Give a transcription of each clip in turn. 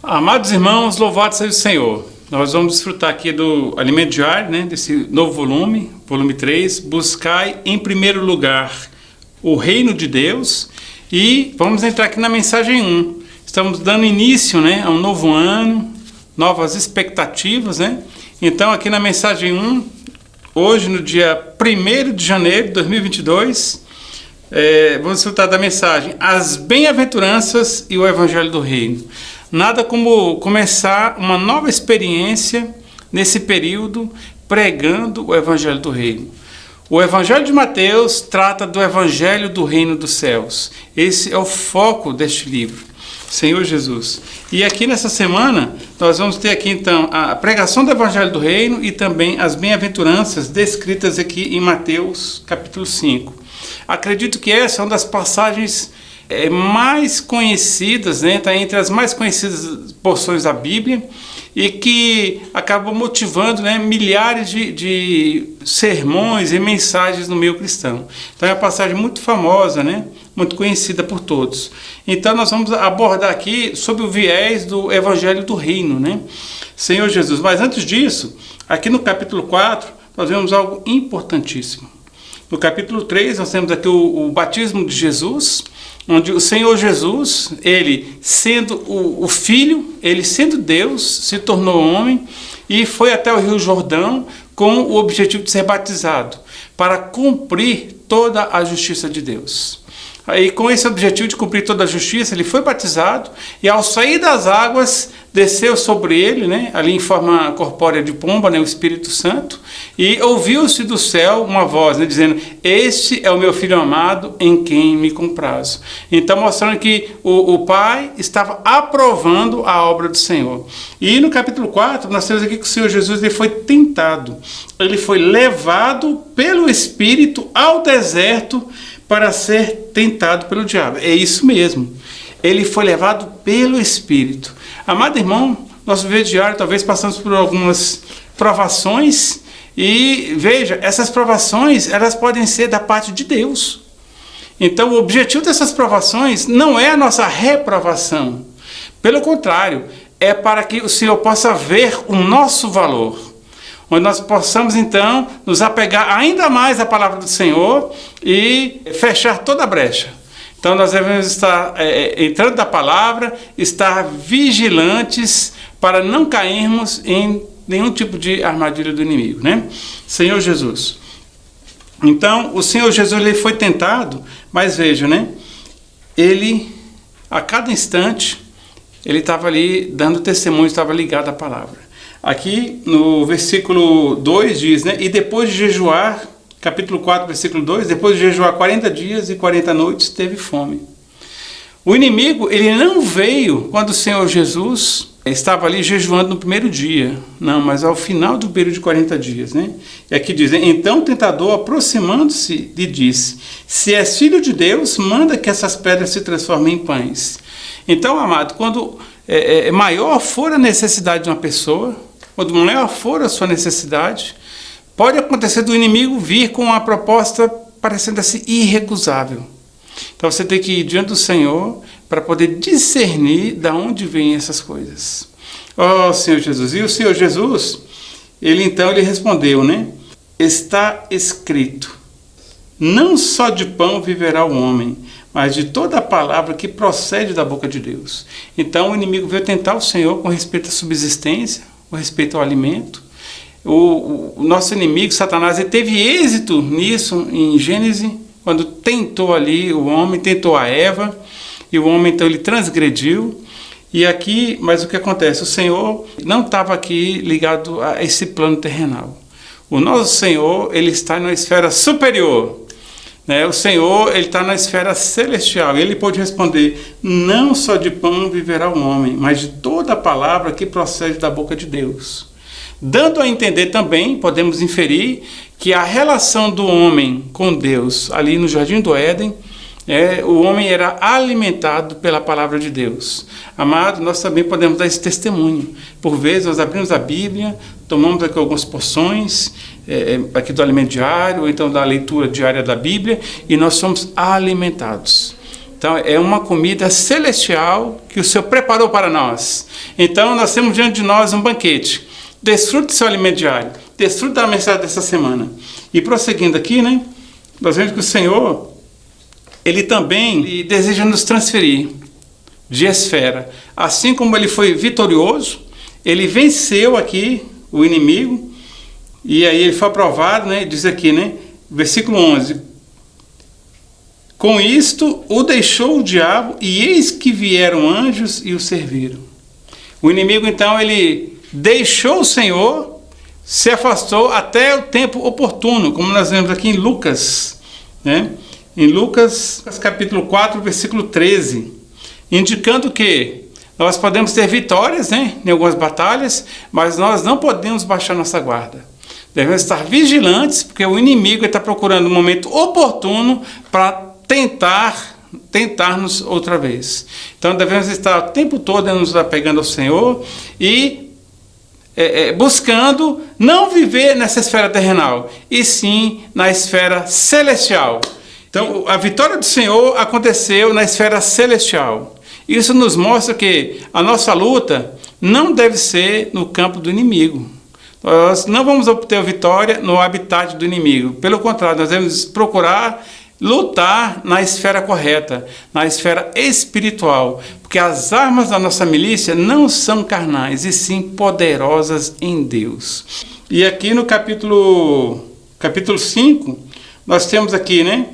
Amados irmãos, louvado seja o Senhor. Nós vamos desfrutar aqui do Alimento Diário, desse novo volume, volume 3. Buscai em primeiro lugar o reino de Deus. E vamos entrar aqui na mensagem 1. Estamos dando início a um novo ano, novas expectativas. Então aqui na mensagem 1, hoje no dia 1º de janeiro de 2022, vamos desfrutar da mensagem As Bem-aventuranças e o Evangelho do Reino. Nada como começar uma nova experiência nesse período pregando o Evangelho do Reino. O Evangelho de Mateus trata do Evangelho do Reino dos Céus. Esse é o foco deste livro, Senhor Jesus. E aqui nessa semana nós vamos ter aqui então a pregação do Evangelho do Reino e também as bem-aventuranças descritas aqui em Mateus capítulo 5. Acredito que essa é uma das passagens mais conhecidas, está entre as mais conhecidas porções da Bíblia e que acabam motivando milhares de sermões e mensagens no meio cristão. Então é uma passagem muito famosa, muito conhecida por todos. Então nós vamos abordar aqui sobre o viés do Evangelho do Reino, Senhor Jesus. Mas antes disso, aqui no capítulo 4, nós vemos algo importantíssimo. No capítulo 3, nós temos aqui o batismo de Jesus, onde o Senhor Jesus, ele sendo o Filho, ele sendo Deus, se tornou homem e foi até o Rio Jordão com o objetivo de ser batizado, para cumprir toda a justiça de Deus. Aí, com esse objetivo de cumprir toda a justiça, ele foi batizado e ao sair das águas, desceu sobre ele, ali em forma corpórea de pomba, o Espírito Santo, e ouviu-se do céu uma voz, dizendo, este é o meu Filho amado, em quem me comprazo. Então, mostrando que o Pai estava aprovando a obra do Senhor. E no capítulo 4, nós temos aqui que o Senhor Jesus ele foi tentado, ele foi levado pelo Espírito ao deserto para ser tentado pelo diabo. É isso mesmo. Ele foi levado pelo Espírito. Amado irmão, nosso viver diário, talvez passamos por algumas provações e veja, essas provações, elas podem ser da parte de Deus. Então, o objetivo dessas provações não é a nossa reprovação. Pelo contrário, é para que o Senhor possa ver o nosso valor. Onde nós possamos, então, nos apegar ainda mais à palavra do Senhor e fechar toda a brecha. Então, nós devemos estar entrando da palavra, estar vigilantes para não cairmos em nenhum tipo de armadilha do inimigo, Senhor Jesus. Então, o Senhor Jesus ele foi tentado, mas veja, ele, a cada instante, ele estava ali dando testemunho, estava ligado à palavra. Aqui no versículo 2 diz, e depois de jejuar, capítulo 4, versículo 2, depois de jejuar 40 dias e 40 noites, teve fome. O inimigo, ele não veio quando o Senhor Jesus estava ali jejuando no primeiro dia, não, mas ao final do período de 40 dias, E aqui diz, então o tentador, aproximando-se, lhe disse, se és filho de Deus, manda que essas pedras se transformem em pães. Então, amado, quando maior for a necessidade de uma pessoa, quando maior for a sua necessidade, pode acontecer do inimigo vir com uma proposta parecendo assim irrecusável. Então você tem que ir diante do Senhor para poder discernir de onde vêm essas coisas. Oh, Senhor Jesus! E o Senhor Jesus, ele respondeu, está escrito, não só de pão viverá o homem, mas de toda a palavra que procede da boca de Deus. Então o inimigo veio tentar o Senhor com respeito à subsistência, com respeito ao alimento. O nosso inimigo, Satanás, ele teve êxito nisso em Gênesis, quando tentou ali o homem, tentou a Eva, e o homem então ele transgrediu. E aqui, mas o que acontece? O Senhor não estava aqui ligado a esse plano terrenal. O nosso Senhor, ele está na esfera superior. O Senhor, ele está na esfera celestial. Ele pode responder, não só de pão viverá o homem, mas de toda a palavra que procede da boca de Deus. Dando a entender também, podemos inferir, que a relação do homem com Deus, ali no Jardim do Éden, o homem era alimentado pela palavra de Deus. Amado, nós também podemos dar esse testemunho. Por vezes, nós abrimos a Bíblia, tomamos aqui algumas porções, aqui do alimento diário, ou então da leitura diária da Bíblia, e nós somos alimentados. Então, é uma comida celestial que o Senhor preparou para nós. Então, nós temos diante de nós um banquete. Desfrute do seu alimento diário. Desfrute da mensagem dessa semana. E prosseguindo aqui, né? Nós vemos que o Senhor, Ele também deseja nos transferir de esfera. Assim como Ele foi vitorioso, Ele venceu aqui o inimigo. E aí Ele foi aprovado, né? Diz aqui, né? Versículo 11. Com isto o deixou o diabo, e eis que vieram anjos e o serviram. O inimigo, então, ele deixou o Senhor, se afastou até o tempo oportuno, como nós vemos aqui em Lucas, né? Em Lucas, capítulo 4, versículo 13, indicando que nós podemos ter vitórias, né, em algumas batalhas, mas nós não podemos baixar nossa guarda. Devemos estar vigilantes, porque o inimigo está procurando um momento oportuno para tentar-nos outra vez. Então devemos estar o tempo todo nos apegando ao Senhor e buscando não viver nessa esfera terrenal, e sim na esfera celestial. Então a vitória do Senhor aconteceu na esfera celestial. Isso nos mostra que a nossa luta não deve ser no campo do inimigo. Nós não vamos obter vitória no habitat do inimigo. Pelo contrário, nós devemos procurar lutar na esfera correta, na esfera espiritual, porque as armas da nossa milícia não são carnais, e sim poderosas em Deus. E aqui no capítulo 5, nós temos aqui, né?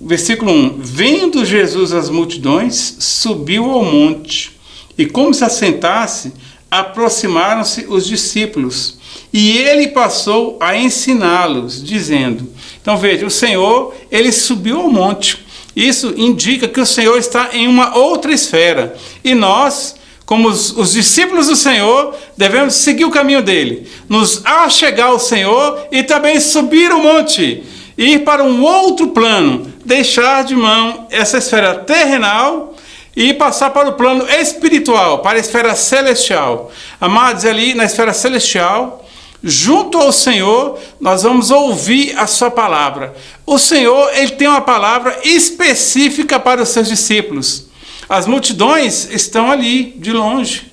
Versículo 1. Vendo Jesus as multidões, subiu ao monte, e como se assentasse, aproximaram-se os discípulos, e ele passou a ensiná-los, dizendo... Então veja, o Senhor, ele subiu ao monte. Isso indica que o Senhor está em uma outra esfera. E nós, como os discípulos do Senhor, devemos seguir o caminho dele. Nos achegar ao Senhor e também subir o monte. Ir para um outro plano. Deixar de mão essa esfera terrenal e passar para o plano espiritual, para a esfera celestial. Amados, ali na esfera celestial... Junto ao Senhor, nós vamos ouvir a sua palavra. O Senhor, ele tem uma palavra específica para os seus discípulos. As multidões estão ali, de longe.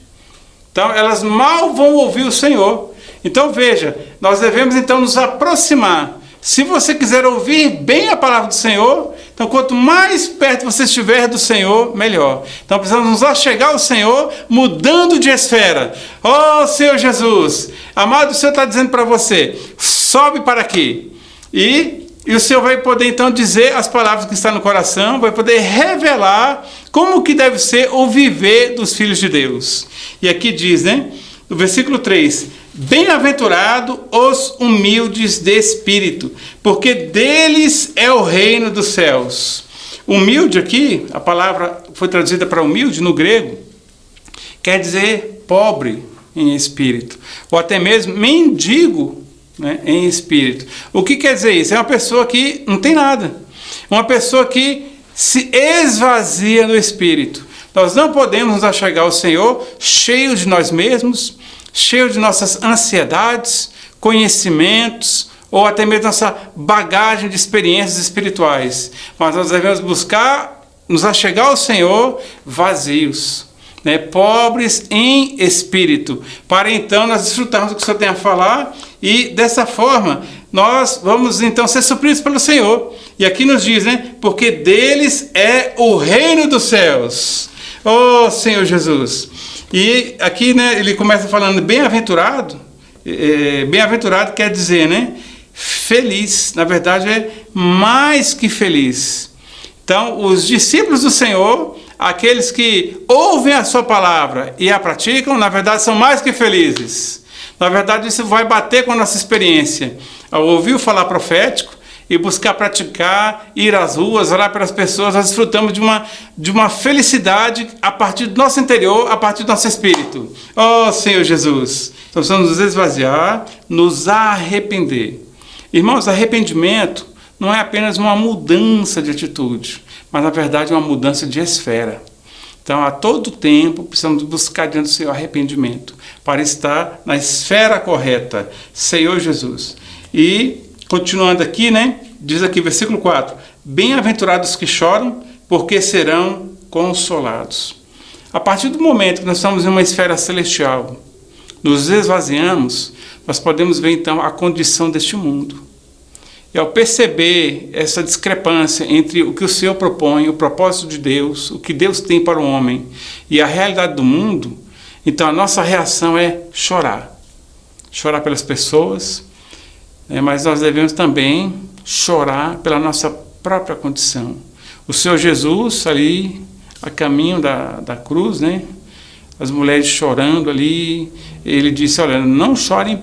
Então, elas mal vão ouvir o Senhor. Então, veja, nós devemos então nos aproximar. Se você quiser ouvir bem a palavra do Senhor, então quanto mais perto você estiver do Senhor, melhor. Então precisamos nos achegar ao Senhor, mudando de esfera. Oh, Senhor Jesus, amado, o Senhor está dizendo para você, sobe para aqui. E o Senhor vai poder então dizer as palavras que estão no coração, vai poder revelar como que deve ser o viver dos filhos de Deus. E aqui diz, né, no versículo 3... Bem-aventurado os humildes de espírito, porque deles é o reino dos céus. Humilde aqui, a palavra foi traduzida para humilde no grego, quer dizer pobre em espírito, ou até mesmo mendigo, né, em espírito. O que quer dizer isso? É uma pessoa que não tem nada, uma pessoa que se esvazia no espírito. Nós não podemos nos achegar ao Senhor cheio de nós mesmos, cheio de nossas ansiedades, conhecimentos, ou até mesmo nossa bagagem de experiências espirituais. Mas nós devemos buscar nos achegar ao Senhor vazios, né, pobres em espírito, para então nós desfrutarmos do que o Senhor tem a falar, e dessa forma nós vamos então ser supridos pelo Senhor. E aqui nos diz, né, porque deles é o reino dos céus. Oh, Senhor Jesus! E aqui, né, ele começa falando bem-aventurado. Bem-aventurado quer dizer, né, feliz. Na verdade, é mais que feliz. Então, os discípulos do Senhor, aqueles que ouvem a sua palavra e a praticam, na verdade, são mais que felizes. Na verdade, isso vai bater com a nossa experiência. Ao ouvir o falar profético, e buscar praticar, ir às ruas, orar pelas pessoas, nós desfrutamos de uma felicidade a partir do nosso interior, a partir do nosso espírito. Oh, Senhor Jesus! Então precisamos nos esvaziar, nos arrepender. Irmãos, arrependimento não é apenas uma mudança de atitude, mas na verdade é uma mudança de esfera. Então, a todo tempo, precisamos buscar diante do Senhor arrependimento, para estar na esfera correta, Senhor Jesus. E continuando aqui, né? Diz aqui, versículo 4. Bem-aventurados que choram, porque serão consolados. A partir do momento que nós estamos em uma esfera celestial, nos esvaziamos, nós podemos ver então a condição deste mundo. E ao perceber essa discrepância entre o que o Senhor propõe, o propósito de Deus, o que Deus tem para o homem e a realidade do mundo, então a nossa reação é chorar. Chorar pelas pessoas, mas nós devemos também chorar pela nossa própria condição. O Senhor Jesus ali, a caminho da cruz, né? As mulheres chorando ali, ele disse, olha, não chorem,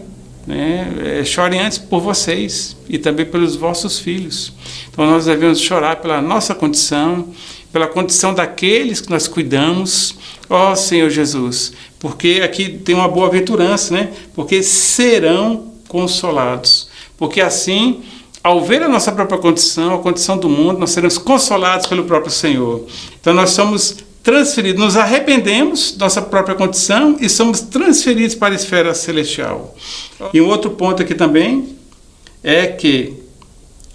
chorem antes por vocês e também pelos vossos filhos. Então nós devemos chorar pela nossa condição, pela condição daqueles que nós cuidamos, ó Senhor Jesus, porque aqui tem uma boa-aventurança, né? Porque serão consolados, porque assim, ao ver a nossa própria condição, a condição do mundo, nós seremos consolados pelo próprio Senhor. Então nós somos transferidos, nos arrependemos da nossa própria condição e somos transferidos para a esfera celestial. E um outro ponto aqui também é que,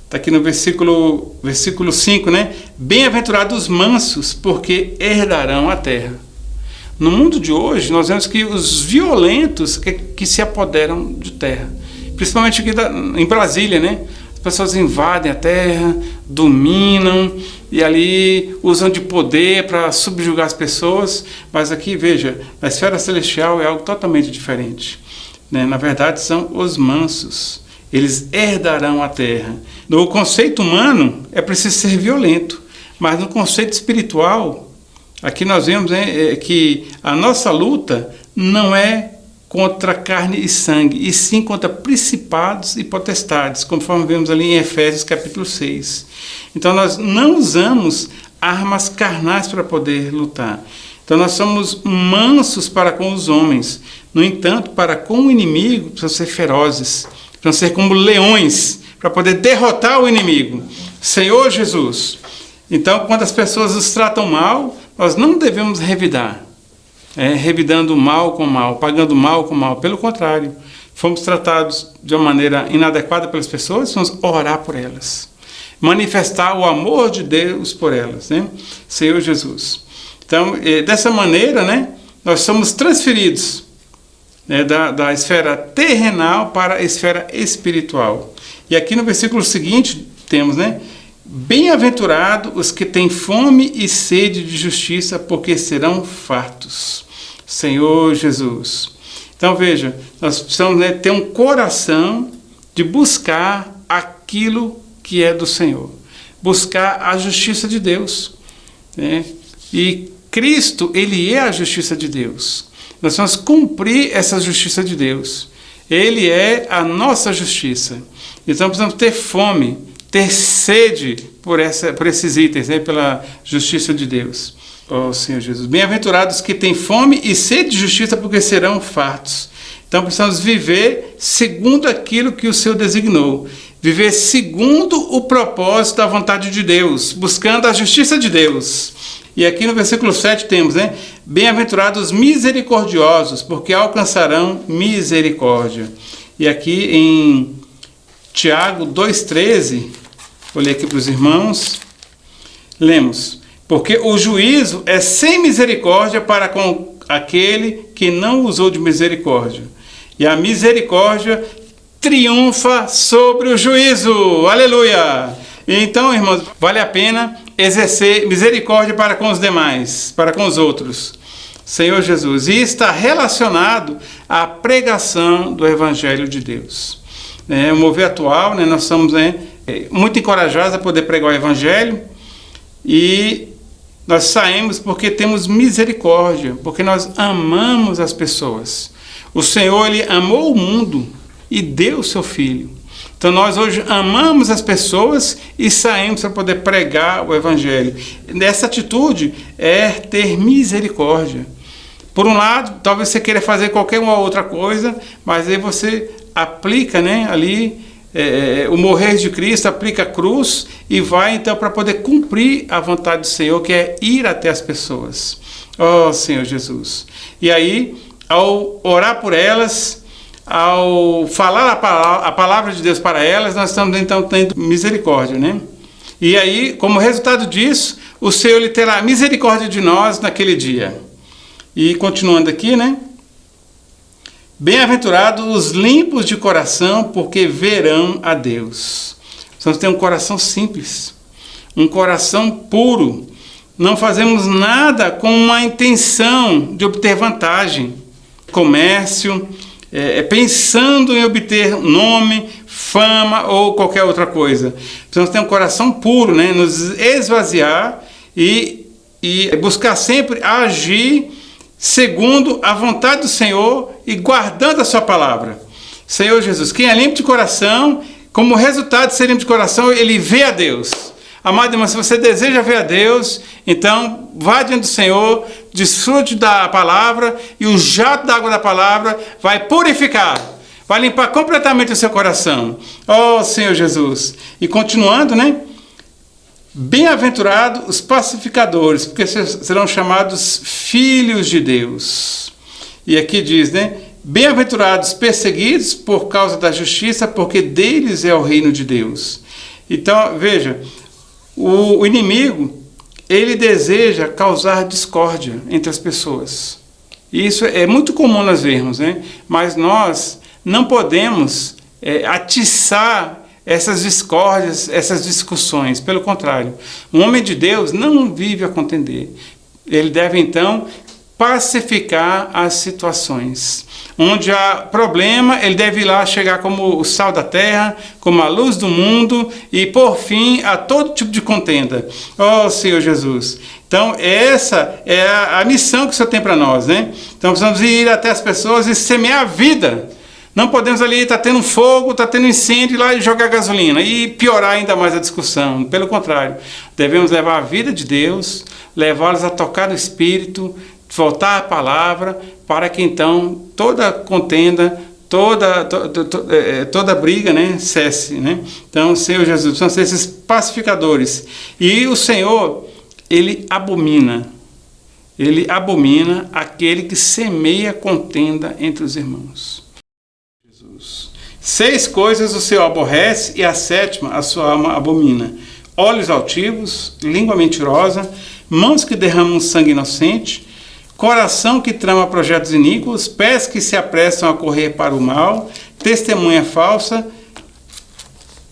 está aqui no versículo 5, né? Bem-aventurados os mansos, porque herdarão a terra. No mundo de hoje, nós vemos que os violentos que se apoderam de terra, principalmente aqui em Brasília, né? As pessoas invadem a terra, dominam e ali usam de poder para subjugar as pessoas, mas aqui, veja, na esfera celestial é algo totalmente diferente, né? Na verdade, são os mansos, eles herdarão a terra. No conceito humano, é preciso ser violento, mas no conceito espiritual, aqui nós vemos, né, que a nossa luta não é contra carne e sangue, e sim contra principados e potestades, conforme vemos ali em Efésios capítulo 6. Então nós não usamos armas carnais para poder lutar. Então nós somos mansos para com os homens. No entanto, para com o inimigo, precisamos ser ferozes, precisamos ser como leões, para poder derrotar o inimigo. Senhor Jesus. Então, quando as pessoas nos tratam mal, nós não devemos revidar. Revidando mal com mal, pagando mal com mal. Pelo contrário, fomos tratados de uma maneira inadequada pelas pessoas, vamos orar por elas. Manifestar o amor de Deus por elas, né? Senhor Jesus. Então, dessa maneira, né, nós somos transferidos, né, da esfera terrenal para a esfera espiritual. E aqui no versículo seguinte temos, né? Bem-aventurados os que têm fome e sede de justiça, porque serão fartos. Senhor Jesus. Então veja, nós precisamos, né, ter um coração de buscar aquilo que é do Senhor. Buscar a justiça de Deus, né? E Cristo, Ele é a justiça de Deus. Nós vamos cumprir essa justiça de Deus. Ele é a nossa justiça. Então precisamos ter fome, ter sede por esses itens, né, pela justiça de Deus. Ó Senhor Jesus. Bem-aventurados que têm fome e sede de justiça, porque serão fartos. Então precisamos viver segundo aquilo que o Senhor designou. Viver segundo o propósito da vontade de Deus, buscando a justiça de Deus. E aqui no versículo 7 temos, né? Bem-aventurados misericordiosos, porque alcançarão misericórdia. E aqui em Tiago 2,13, vou ler aqui para os irmãos, lemos: porque o juízo é sem misericórdia para com aquele que não usou de misericórdia, e a misericórdia triunfa sobre o juízo. Aleluia! Então, irmãos, vale a pena exercer misericórdia para com os demais, para com os outros. Senhor Jesus. E está relacionado à pregação do Evangelho de Deus. O mover atual, né, nós somos muito encorajados a poder pregar o Evangelho, e nós saímos porque temos misericórdia, porque nós amamos as pessoas. O Senhor, Ele amou o mundo e deu o seu Filho. Então nós hoje amamos as pessoas e saímos para poder pregar o Evangelho. Essa atitude é ter misericórdia. Por um lado, talvez você queira fazer qualquer uma outra coisa, mas aí você aplica, né, ali o morrer de Cristo, aplica a cruz e vai então para poder cumprir a vontade do Senhor, que é ir até as pessoas. Ó Senhor Jesus. E aí, ao orar por elas, ao falar a palavra de Deus para elas, nós estamos então tendo misericórdia, né? E aí, como resultado disso, o Senhor ele terá misericórdia de nós naquele dia. E continuando aqui, né? Bem-aventurados os limpos de coração, porque verão a Deus. Precisamos ter um coração simples, um coração puro. Não fazemos nada com uma intenção de obter vantagem, comércio, pensando em obter nome, fama ou qualquer outra coisa. Precisamos ter um coração puro, né? Nos esvaziar e buscar sempre agir segundo a vontade do Senhor e guardando a sua palavra. Senhor Jesus, quem é limpo de coração, como resultado de ser limpo de coração, ele vê a Deus. Amado irmão, se você deseja ver a Deus, então vá diante do Senhor, desfrute da palavra e o jato da água da palavra vai purificar, vai limpar completamente o seu coração. Oh Senhor Jesus. E continuando, né? Bem-aventurados os pacificadores, porque serão chamados filhos de Deus. E aqui diz, né? Bem-aventurados perseguidos por causa da justiça, porque deles é o reino de Deus. Então, veja, o inimigo, ele deseja causar discórdia entre as pessoas. E isso é muito comum nós vermos, né? Mas nós não podemos atiçar essas discórdias, essas discussões. Pelo contrário, um homem de Deus não vive a contender. Ele deve, então, pacificar as situações. Onde há problema, ele deve ir lá chegar como o sal da terra, como a luz do mundo e, por fim, a todo tipo de contenda. Oh, Senhor Jesus! Então, essa é a missão que o Senhor tem para nós, né? Então, precisamos ir até as pessoas e semear a vida. Não podemos ali estar tendo fogo, estar tendo incêndio lá e jogar gasolina e piorar ainda mais a discussão. Pelo contrário, devemos levar a vida de Deus, levá-los a tocar no Espírito, voltar à palavra, para que então toda contenda, toda briga, né, cesse, né? Então, Senhor Jesus, são esses pacificadores. E o Senhor, ele abomina aquele que semeia contenda entre os irmãos. 6 coisas o Senhor aborrece e a 7ª a sua alma abomina: olhos altivos, língua mentirosa, mãos que derramam sangue inocente, coração que trama projetos iníquos, pés que se apressam a correr para o mal, testemunha falsa,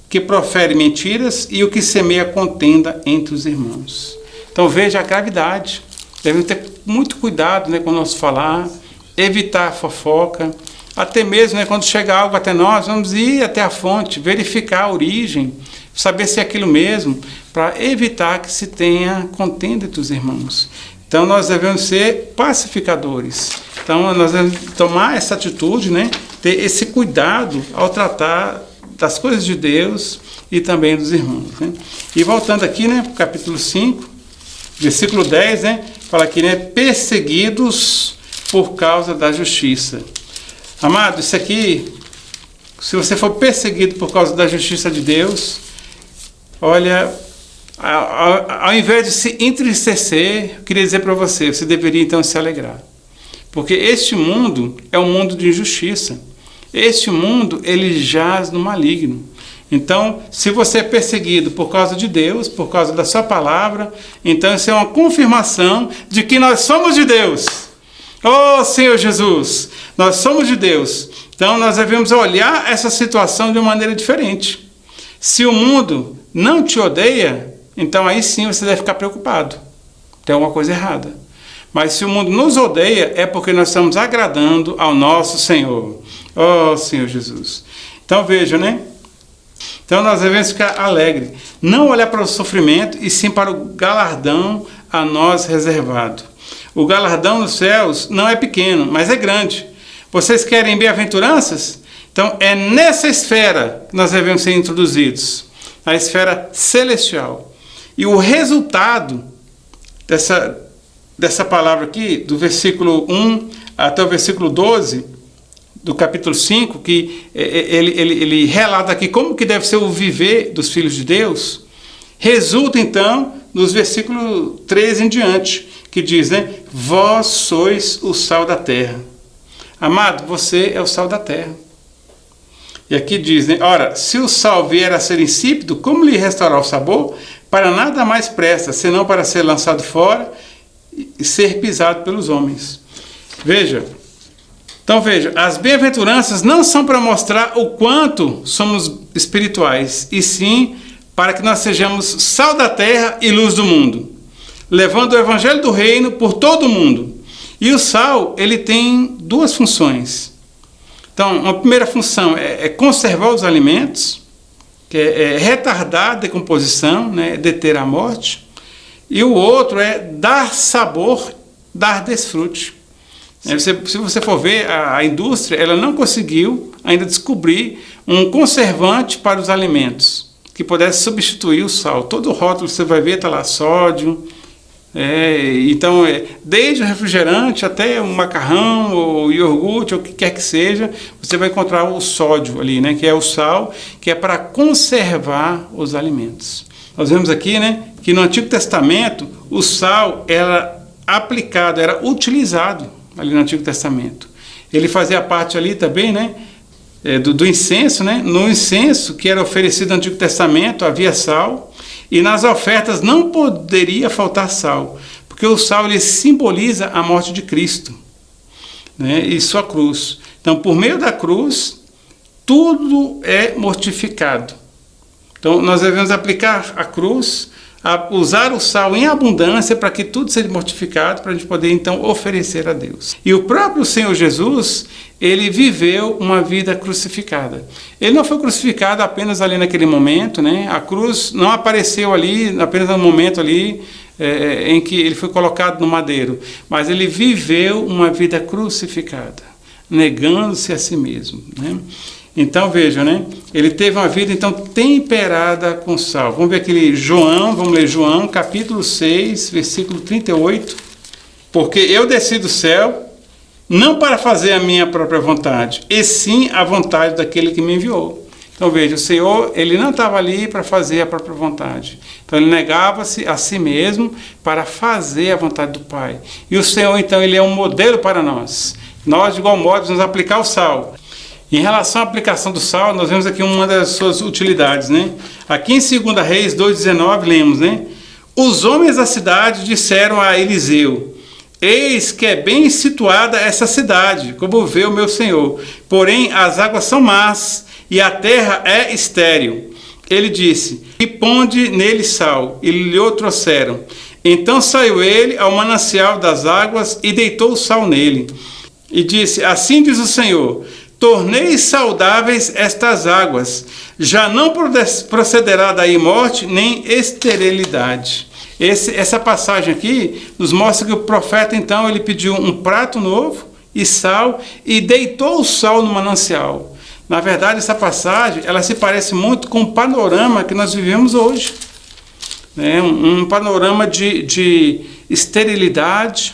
que profere mentiras e o que semeia contenda entre os irmãos. Então veja a gravidade. Devemos ter muito cuidado, né, com o nosso falar, evitar a fofoca. Até mesmo, né, quando chega algo até nós, vamos ir até a fonte, verificar a origem, saber se é aquilo mesmo, para evitar que se tenha contenda entre os irmãos. Então nós devemos ser pacificadores. Então nós devemos tomar essa atitude, né, ter esse cuidado ao tratar das coisas de Deus e também dos irmãos, né? E voltando aqui, né, para o capítulo 5, versículo 10, né, fala aqui, né, perseguidos por causa da justiça. Amado, isso aqui, se você for perseguido por causa da justiça de Deus, olha, ao invés de se entristecer, eu queria dizer para você, você deveria então se alegrar. Porque este mundo é um mundo de injustiça. Este mundo, ele jaz no maligno. Então, se você é perseguido por causa de Deus, por causa da sua palavra, então isso é uma confirmação de que nós somos de Deus. Oh, Senhor Jesus, nós somos de Deus. Então, nós devemos olhar essa situação de uma maneira diferente. Se o mundo não te odeia, então aí sim você deve ficar preocupado. Tem alguma coisa errada. Mas se o mundo nos odeia, é porque nós estamos agradando ao nosso Senhor. Oh, Senhor Jesus. Então, veja, né? Então, nós devemos ficar alegres. Não olhar para o sofrimento, e sim para o galardão a nós reservado. O galardão nos céus não é pequeno, mas é grande. Vocês querem bem-aventuranças? Então, é nessa esfera que nós devemos ser introduzidos. A esfera celestial. E o resultado dessa palavra aqui, do versículo 1 até o versículo 12, do capítulo 5, que ele relata aqui como que deve ser o viver dos filhos de Deus, resulta então nos versículos 13 em diante, que diz, né, vós sois o sal da terra. Amado, você é o sal da terra. E aqui diz, né? Ora, se o sal vier a ser insípido, como lhe restaurar o sabor? Para nada mais presta, senão para ser lançado fora e ser pisado pelos homens. Veja, então veja, as bem-aventuranças não são para mostrar o quanto somos espirituais, e sim para que nós sejamos sal da terra e luz do mundo, levando o evangelho do reino por todo o mundo. E o sal, ele tem duas funções. Então, uma primeira função é conservar os alimentos, que é retardar a decomposição, né, deter a morte. E o outro é dar sabor, dar desfrute. Se você for ver, a indústria ela não conseguiu ainda descobrir um conservante para os alimentos que pudesse substituir o sal. Todo o rótulo você vai ver, está lá sódio. Então, desde o refrigerante até o macarrão, ou iogurte, ou o que quer que seja, você vai encontrar o sódio ali, né, que é o sal, que é para conservar os alimentos. Nós vemos aqui, né, que no Antigo Testamento o sal era aplicado, era utilizado ali no Antigo Testamento. Ele fazia parte ali também, né, do incenso, né? No incenso que era oferecido no Antigo Testamento havia sal, e nas ofertas não poderia faltar sal, porque o sal ele simboliza a morte de Cristo, né? E sua cruz. Então, por meio da cruz, tudo é mortificado. Então, nós devemos aplicar a cruz, usar o sal em abundância para que tudo seja mortificado, para a gente poder então oferecer a Deus. E o próprio Senhor Jesus, ele viveu uma vida crucificada. Ele não foi crucificado apenas ali naquele momento, né? A cruz não apareceu ali apenas no momento ali em que ele foi colocado no madeiro, mas ele viveu uma vida crucificada, negando-se a si mesmo, né? Então vejam, né? Ele teve uma vida então temperada com sal. Vamos ver aquele João, vamos ler João, capítulo 6, versículo 38. Porque eu desci do céu, não para fazer a minha própria vontade, e sim a vontade daquele que me enviou. Então veja, o Senhor, ele não estava ali para fazer a própria vontade. Então ele negava-se a si mesmo para fazer a vontade do Pai. E o Senhor, então, ele é um modelo para nós. Nós, de igual modo, vamos aplicar o sal. Em relação à aplicação do sal, nós vemos aqui uma das suas utilidades, né? Aqui em 2 Reis 2,19 lemos, né? Os homens da cidade disseram a Eliseu: eis que é bem situada essa cidade, como vê o meu senhor. Porém, as águas são más e a terra é estéril. Ele disse: e ponde nele sal. E lhe o trouxeram. Então saiu ele ao manancial das águas e deitou o sal nele. E disse: assim diz o Senhor: tornei saudáveis estas águas, já não procederá daí morte, nem esterilidade. Essa passagem aqui nos mostra que o profeta, então, ele pediu um prato novo e sal, e deitou o sal no manancial. Na verdade, essa passagem, ela se parece muito com o panorama que nós vivemos hoje. Um panorama de esterilidade,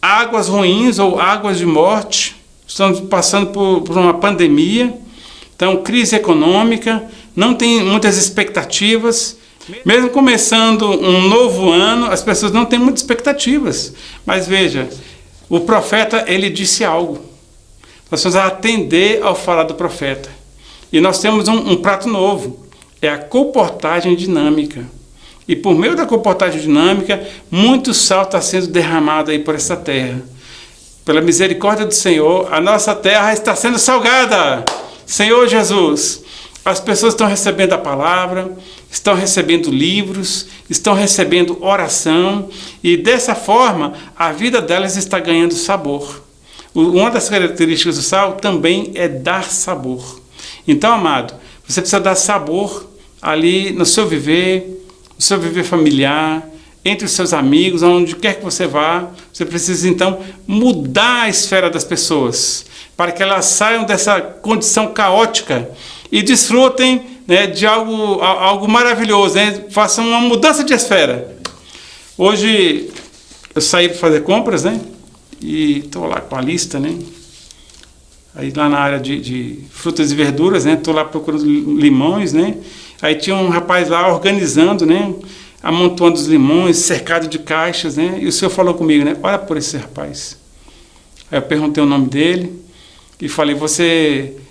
águas ruins ou águas de morte. Estamos passando por uma pandemia, então crise econômica, não tem muitas expectativas. Mesmo começando um novo ano, as pessoas não têm muitas expectativas. Mas veja, o profeta, ele disse algo. Nós vamos atender ao falar do profeta. E nós temos um prato novo, é a comportagem dinâmica. E por meio da comportagem dinâmica, muito sal está sendo derramado aí por essa terra. Pela misericórdia do Senhor, a nossa terra está sendo salgada. Senhor Jesus, as pessoas estão recebendo a palavra, estão recebendo livros, estão recebendo oração, e dessa forma a vida delas está ganhando sabor. Uma das características do sal também é dar sabor. Então, amado, você precisa dar sabor ali no seu viver familiar, entre os seus amigos, aonde quer que você vá. Você precisa, então, mudar a esfera das pessoas, para que elas saiam dessa condição caótica e desfrutem, né, de algo maravilhoso, né? Façam uma mudança de esfera. Hoje, eu saí para fazer compras, né? E estou lá com a lista, né? Aí lá na área de frutas e verduras, né? Estou lá procurando limões, né? Aí tinha um rapaz lá organizando, né? Amontoando os limões, cercado de caixas, né? E o senhor falou comigo, né? Ora por esse rapaz. Aí eu perguntei o nome dele. e falei,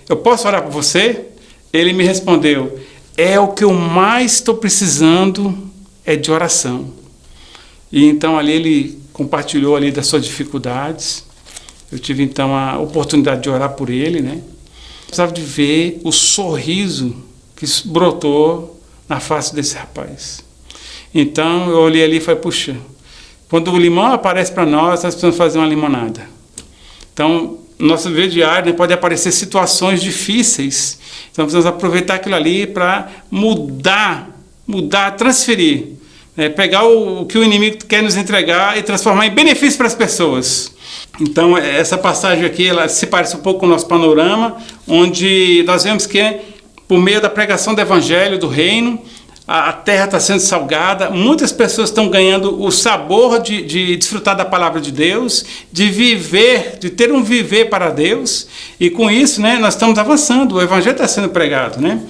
eu posso orar por você? Ele me respondeu, o que eu mais estou precisando é de oração. E então ali ele compartilhou ali das suas dificuldades. Eu tive então a oportunidade de orar por ele, né? Eu precisava de ver o sorriso que brotou na face desse rapaz. Então eu olhei ali e falei, puxa, quando o limão aparece para nós precisamos fazer uma limonada. Então, no nosso viver diário, né, pode aparecer situações difíceis. Então precisamos aproveitar aquilo ali para mudar, transferir. Pegar o que o inimigo quer nos entregar e transformar em benefício para as pessoas. Então, essa passagem aqui, ela se parece um pouco com o nosso panorama, onde nós vemos que, por meio da pregação do Evangelho, do Reino, a terra está sendo salgada, muitas pessoas estão ganhando o sabor de desfrutar da palavra de Deus, de viver, de ter um viver para Deus, e com isso, né, nós estamos avançando, o Evangelho está sendo pregado, né?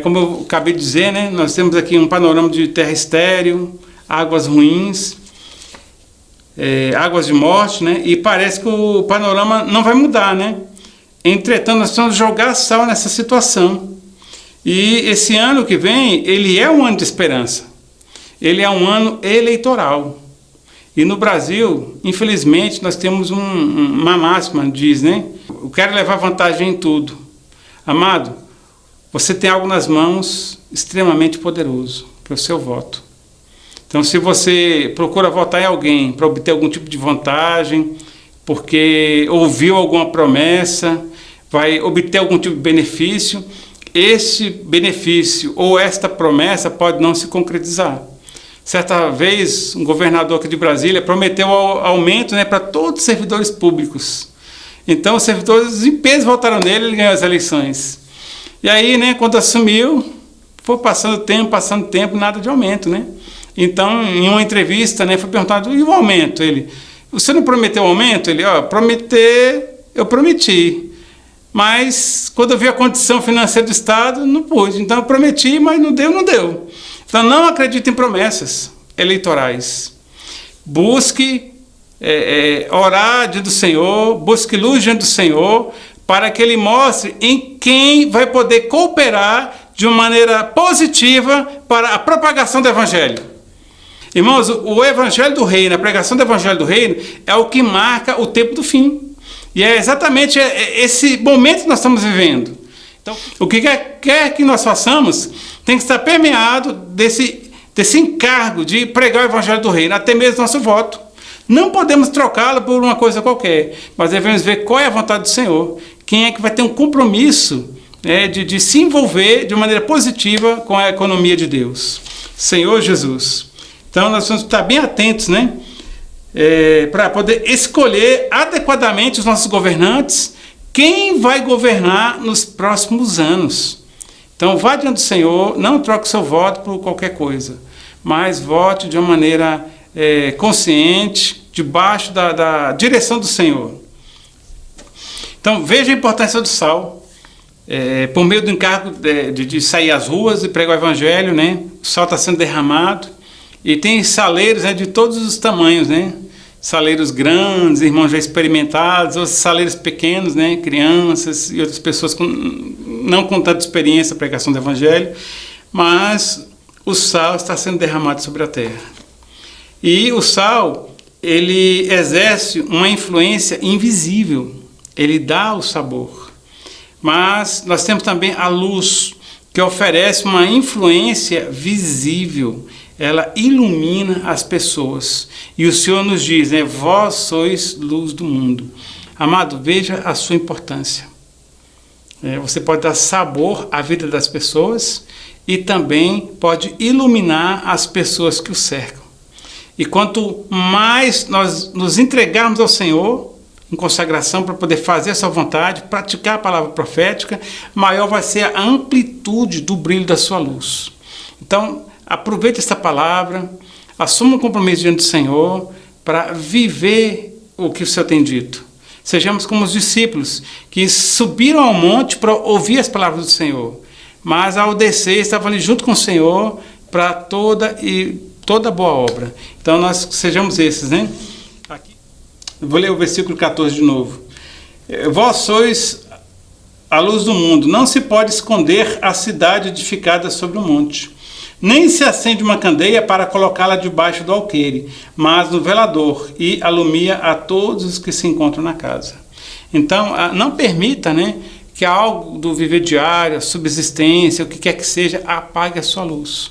Como eu acabei de dizer, né, nós temos aqui um panorama de terra estéril, águas ruins, águas de morte, né, e parece que o panorama não vai mudar, né? Entretanto, nós precisamos jogar sal nessa situação. E esse ano que vem, ele é um ano de esperança. Ele é um ano eleitoral. E no Brasil, infelizmente, nós temos uma máxima, diz, né? Eu quero levar vantagem em tudo. Amado, você tem algo nas mãos extremamente poderoso para o seu voto. Então, se você procura votar em alguém para obter algum tipo de vantagem, porque ouviu alguma promessa, vai obter algum tipo de benefício, esse benefício ou esta promessa pode não se concretizar. Certa vez, um governador aqui de Brasília prometeu aumento, né, para todos os servidores públicos. Então, os servidores em peso votaram nele e ele ganhou as eleições. E aí, né, quando assumiu, foi passando tempo, nada de aumento, né? Então, em uma entrevista, né, foi perguntado, e o aumento? Ele, você não prometeu aumento? Ele, prometer, eu prometi. Mas, quando eu vi a condição financeira do Estado, não pude. Então, eu prometi, mas não deu. Então, não acredite em promessas eleitorais. Busque orar diante do Senhor, busque luz diante do Senhor, para que Ele mostre em quem vai poder cooperar de uma maneira positiva para a propagação do Evangelho. Irmãos, o Evangelho do Reino, a pregação do Evangelho do Reino, é o que marca o tempo do fim. E é exatamente esse momento que nós estamos vivendo. Então, o que quer que nós façamos tem que estar permeado desse encargo de pregar o Evangelho do Reino, até mesmo nosso voto. Não podemos trocá-lo por uma coisa qualquer, mas devemos ver qual é a vontade do Senhor. Quem é que vai ter um compromisso de se envolver de maneira positiva com a economia de Deus? Senhor Jesus. Então, nós vamos estar bem atentos, né? Para poder escolher adequadamente os nossos governantes, quem vai governar nos próximos anos. Então, vá diante do Senhor, não troque seu voto por qualquer coisa, mas vote de uma maneira consciente, debaixo da direção do Senhor. Então, veja a importância do sal. Por meio do encargo de sair às ruas e pregar o Evangelho, né? O sal está sendo derramado. E tem saleiros, né, de todos os tamanhos, né? Saleiros grandes, irmãos já experimentados, ou saleiros pequenos, né? Crianças e outras pessoas não com tanta experiência na pregação do Evangelho, mas o sal está sendo derramado sobre a terra. E o sal, ele exerce uma influência invisível, ele dá o sabor. Mas nós temos também a luz, que oferece uma influência visível. Ela ilumina as pessoas. E o Senhor nos diz, né? Vós sois luz do mundo. Amado, veja a sua importância. Você pode dar sabor à vida das pessoas e também pode iluminar as pessoas que o cercam. E quanto mais nós nos entregarmos ao Senhor, em consagração para poder fazer a sua vontade, praticar a palavra profética, maior vai ser a amplitude do brilho da sua luz. Então, aproveite esta palavra, assuma um compromisso diante do Senhor para viver o que o Senhor tem dito. Sejamos como os discípulos que subiram ao monte para ouvir as palavras do Senhor, mas ao descer estavam ali junto com o Senhor para toda boa obra. Então nós sejamos esses, né? Aqui, vou ler o versículo 14 de novo. Vós sois a luz do mundo. Não se pode esconder a cidade edificada sobre o monte. Nem se acende uma candeia para colocá-la debaixo do alqueire, mas no velador, e alumia a todos os que se encontram na casa. Então, não permita, né, que algo do viver diário, a subsistência, o que quer que seja, apague a sua luz.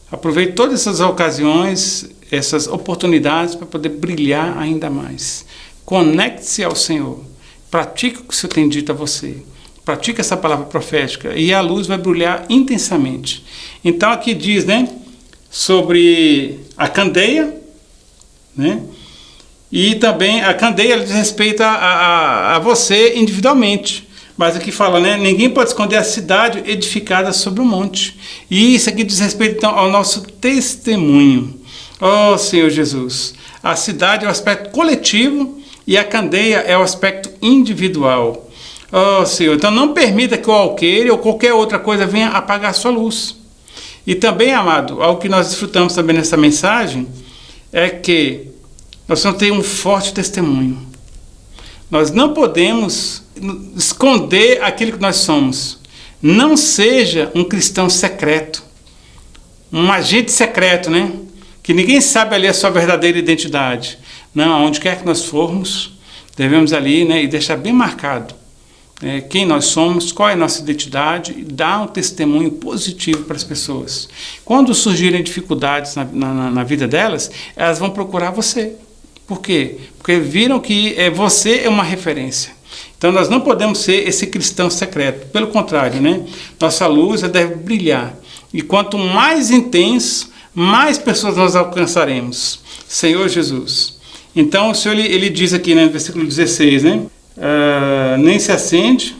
Aproveite todas essas ocasiões, essas oportunidades para poder brilhar ainda mais. Conecte-se ao Senhor. Pratique o que o Senhor tem dito a você. Pratique essa palavra profética e a luz vai brilhar intensamente. Então aqui diz, né, sobre a candeia, né? E também a candeia diz respeito a você individualmente. Mas aqui fala, né? Ninguém pode esconder a cidade edificada sobre o monte. E isso aqui diz respeito então ao nosso testemunho. Oh, Senhor Jesus. A cidade é o aspecto coletivo e a candeia é o aspecto individual. Oh, Senhor. Então não permita que o alqueire ou qualquer outra coisa venha apagar a sua luz. E também, amado, algo que nós desfrutamos também nessa mensagem é que nós vamos ter um forte testemunho. Nós não podemos esconder aquilo que nós somos. Não seja um cristão secreto, um agente secreto, né? Que ninguém sabe ali a sua verdadeira identidade. Não, aonde quer que nós formos, devemos ali, né, e deixar bem marcado quem nós somos, qual é a nossa identidade, e dar um testemunho positivo para as pessoas. Quando surgirem dificuldades na vida delas, elas vão procurar você. Por quê? Porque viram que você é uma referência. Então nós não podemos ser esse cristão secreto. Pelo contrário, né? Nossa luz deve brilhar. E quanto mais intenso, mais pessoas nós alcançaremos. Senhor Jesus. Então o Senhor ele diz aqui, né, no versículo 16, né? Nem se acende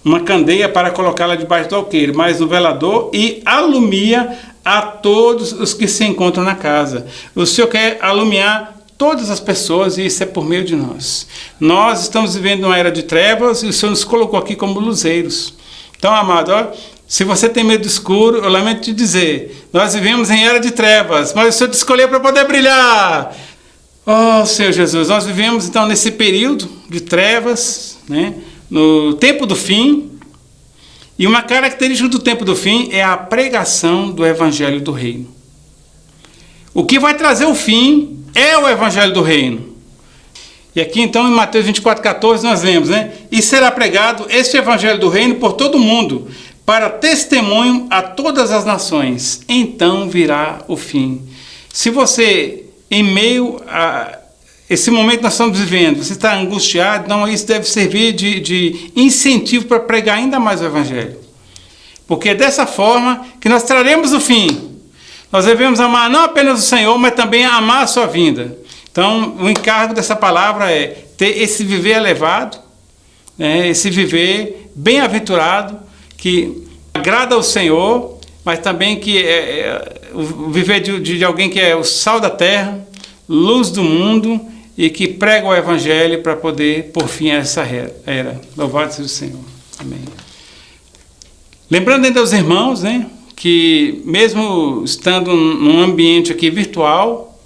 uma candeia para colocá-la debaixo do alqueire, mas no velador, e alumia a todos os que se encontram na casa. O Senhor quer alumiar todas as pessoas e isso é por meio de nós. Nós estamos vivendo uma era de trevas e o Senhor nos colocou aqui como luzeiros. Então, amado, ó, se você tem medo do escuro, eu lamento te dizer, nós vivemos em era de trevas, mas o Senhor te escolheu para poder brilhar. Oh, Senhor Jesus, nós vivemos então nesse período de trevas, né, no tempo do fim, e uma característica do tempo do fim é a pregação do Evangelho do Reino. O que vai trazer o fim é o Evangelho do Reino. E aqui então em Mateus 24:14 nós vemos, né, e será pregado este Evangelho do Reino por todo o mundo, para testemunho a todas as nações, então virá o fim. Se você, em meio a esse momento que nós estamos vivendo, você está angustiado, não, isso deve servir de incentivo para pregar ainda mais o Evangelho. Porque é dessa forma que nós traremos o fim. Nós devemos amar não apenas o Senhor, mas também amar a sua vinda. Então, o encargo dessa palavra é ter esse viver elevado, né, esse viver bem-aventurado, que agrada ao Senhor, mas também que o viver de alguém que é o sal da terra, luz do mundo e que prega o Evangelho para poder pôr fim a essa era. Louvado seja o Senhor. Amém. Lembrando ainda aos irmãos, né, que mesmo estando num ambiente aqui virtual,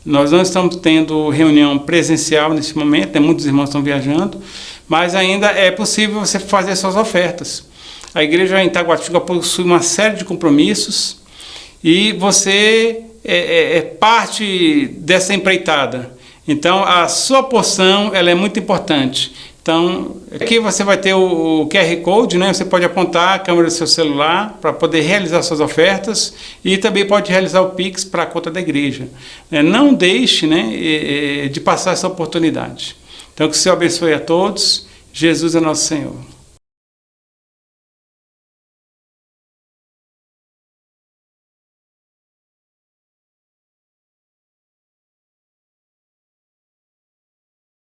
nós não estamos tendo reunião presencial nesse momento, né, muitos irmãos estão viajando, mas ainda é possível você fazer suas ofertas. A igreja em Taguatinga possui uma série de compromissos e você é parte dessa empreitada. Então, a sua porção ela é muito importante. Então, aqui você vai ter o QR Code, né? Você pode apontar a câmera do seu celular para poder realizar suas ofertas e também pode realizar o Pix para a conta da igreja. Não deixe, né, de passar essa oportunidade. Então, que o Senhor abençoe a todos. Jesus é nosso Senhor.